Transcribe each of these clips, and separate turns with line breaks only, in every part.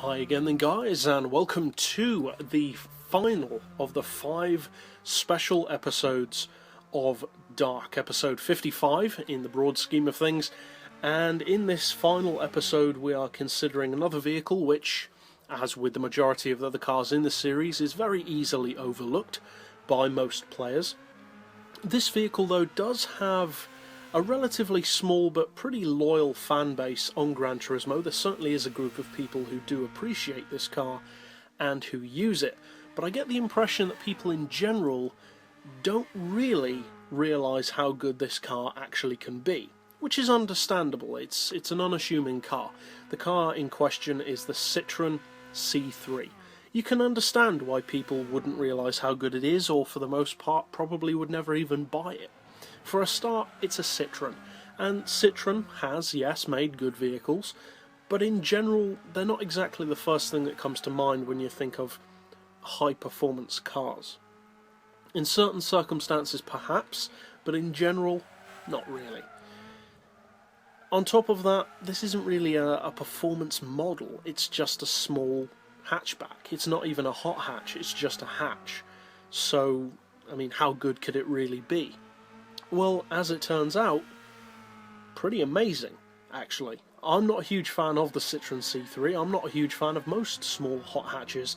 Hi again then guys, and welcome to the final of the 5 special episodes of D.A.R.C, episode 55 in the broad scheme of things. And in this final episode we are considering another vehicle which, as with the majority of the other cars in the series, is very easily overlooked by most players. This vehicle though does have a relatively small but pretty loyal fan base on Gran Turismo. There certainly is a group of people who do appreciate this car and who use it, but I get the impression that people in general don't really realise how good this car actually can be, which is understandable. It's an unassuming car. The car in question is the Citroen C3. You can understand why people wouldn't realise how good it is, or for the most part probably would never even buy it. For a start, it's a Citroen, and Citroen has, yes, made good vehicles, but in general they're not exactly the first thing that comes to mind when you think of high-performance cars. In certain circumstances perhaps, but in general, not really. On top of that, this isn't really a performance model, it's just a small hatchback. It's not even a hot hatch, it's just a hatch. So, I mean, how good could it really be? Well, as it turns out, pretty amazing, actually. I'm not a huge fan of the Citroen C3, I'm not a huge fan of most small hot hatches,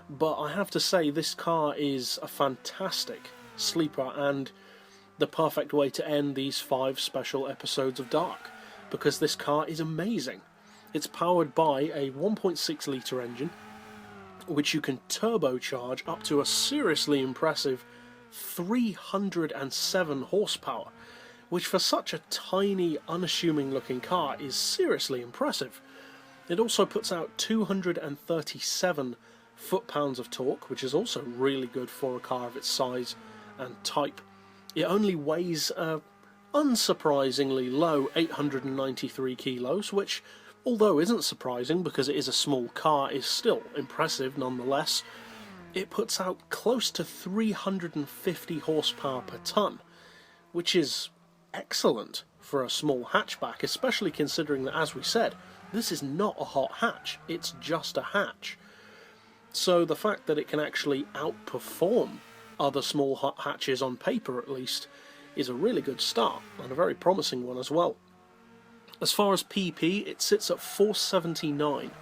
but I have to say this car is a fantastic sleeper and the perfect way to end these 5 special episodes of D.A.R.C, because this car is amazing. It's powered by a 1.6 litre engine, which you can turbocharge up to a seriously impressive 307 horsepower, which for such a tiny, unassuming looking car is seriously impressive. It also puts out 237 foot-pounds of torque, which is also really good for a car of its size and type. It only weighs unsurprisingly low 893 kilos, which, although isn't surprising because it is a small car, is still impressive nonetheless. It puts out close to 350 horsepower per tonne, which is excellent for a small hatchback, especially considering that, as we said, this is not a hot hatch, it's just a hatch. So the fact that it can actually outperform other small hot hatches, on paper at least, is a really good start, and a very promising one as well. As far as PP, it sits at 479,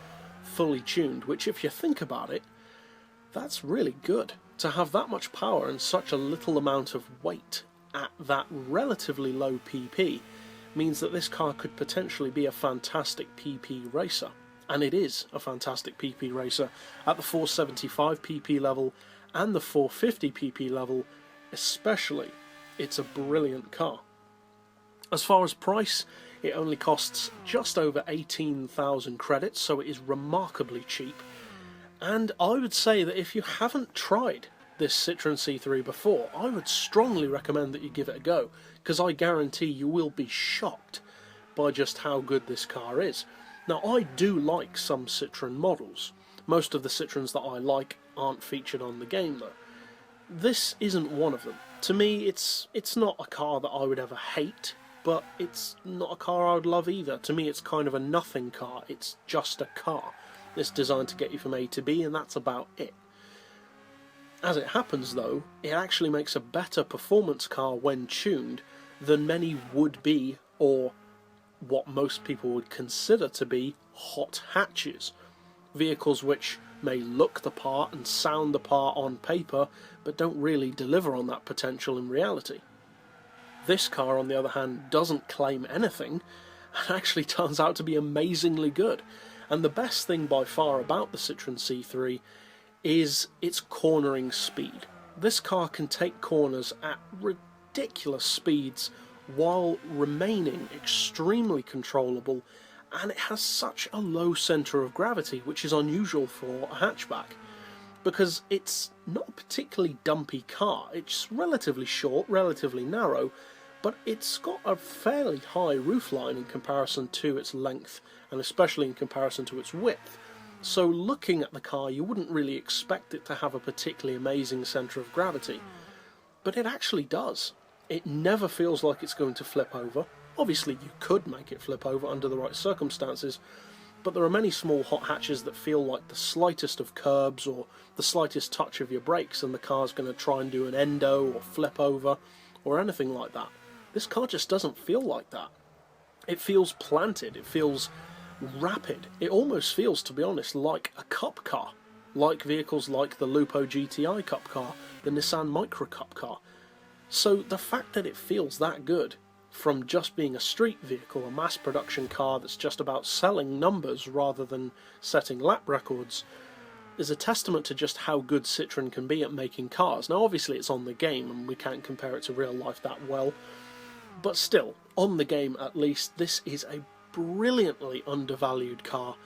fully tuned, which, if you think about it, that's really good. To have that much power and such a little amount of weight at that relatively low PP means that this car could potentially be a fantastic PP racer. And it is a fantastic PP racer at the 475 PP level and the 450 PP level especially. It's a brilliant car. As far as price, it only costs just over 18,000 credits, so it is remarkably cheap. And I would say that if you haven't tried this Citroen C3 before, I would strongly recommend that you give it a go, because I guarantee you will be shocked by just how good this car is. Now, I do like some Citroen models. Most of the Citroens that I like aren't featured on the game though. This isn't one of them. To me, it's not a car that I would ever hate, but it's not a car I would love either. To me, it's kind of a nothing car. It's just a car. It's designed to get you from A to B, and that's about it. As it happens though, it actually makes a better performance car when tuned than many would-be, or what most people would consider to be, hot hatches. Vehicles which may look the part and sound the part on paper, but don't really deliver on that potential in reality. This car, on the other hand, doesn't claim anything, and actually turns out to be amazingly good. And the best thing by far about the Citroen C3 is its cornering speed. This car can take corners at ridiculous speeds while remaining extremely controllable, and it has such a low centre of gravity, which is unusual for a hatchback, because it's not a particularly dumpy car. It's relatively short, relatively narrow, but it's got a fairly high roofline in comparison to its length, and especially in comparison to its width. So looking at the car, you wouldn't really expect it to have a particularly amazing centre of gravity, but it actually does. It never feels like it's going to flip over. Obviously you could make it flip over under the right circumstances, but there are many small hot hatches that feel like the slightest of curbs or the slightest touch of your brakes and the car's going to try and do an endo or flip over or anything like that. This car just doesn't feel like that. It feels planted, it feels rapid, it almost feels, to be honest, like a cup car, like vehicles like the Lupo GTI cup car, the Nissan Micra cup car. So the fact that it feels that good, from just being a street vehicle, a mass production car that's just about selling numbers rather than setting lap records, is a testament to just how good Citroen can be at making cars. Now obviously it's on the game and we can't compare it to real life that well, but still, on the game at least, this is a brilliantly undervalued car.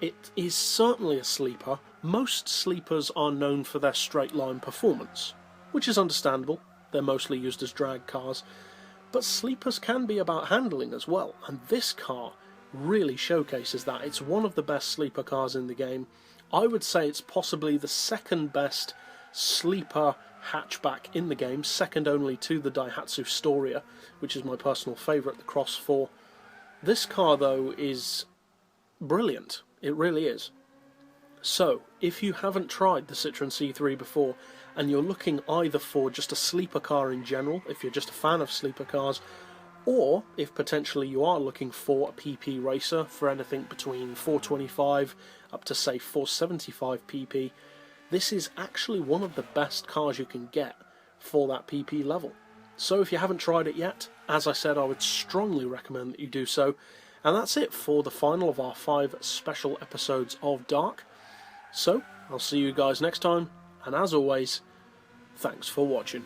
It is certainly a sleeper. Most sleepers are known for their straight line performance, which is understandable. They're mostly used as drag cars. But sleepers can be about handling as well, and this car really showcases that. It's one of the best sleeper cars in the game. I would say it's possibly the second best sleeper hatchback in the game, second only to the Daihatsu Storia, which is my personal favourite, the Cross 4. This car, though, is brilliant. It really is. So, if you haven't tried the Citroen C3 before, and you're looking either for just a sleeper car in general, if you're just a fan of sleeper cars, or if potentially you are looking for a PP racer for anything between 425 up to say 475 PP, this is actually one of the best cars you can get for that PP level. So if you haven't tried it yet, as I said, I would strongly recommend that you do so. And that's it for the final of our 5 special episodes of D.A.R.C. So, I'll see you guys next time, and as always, thanks for watching.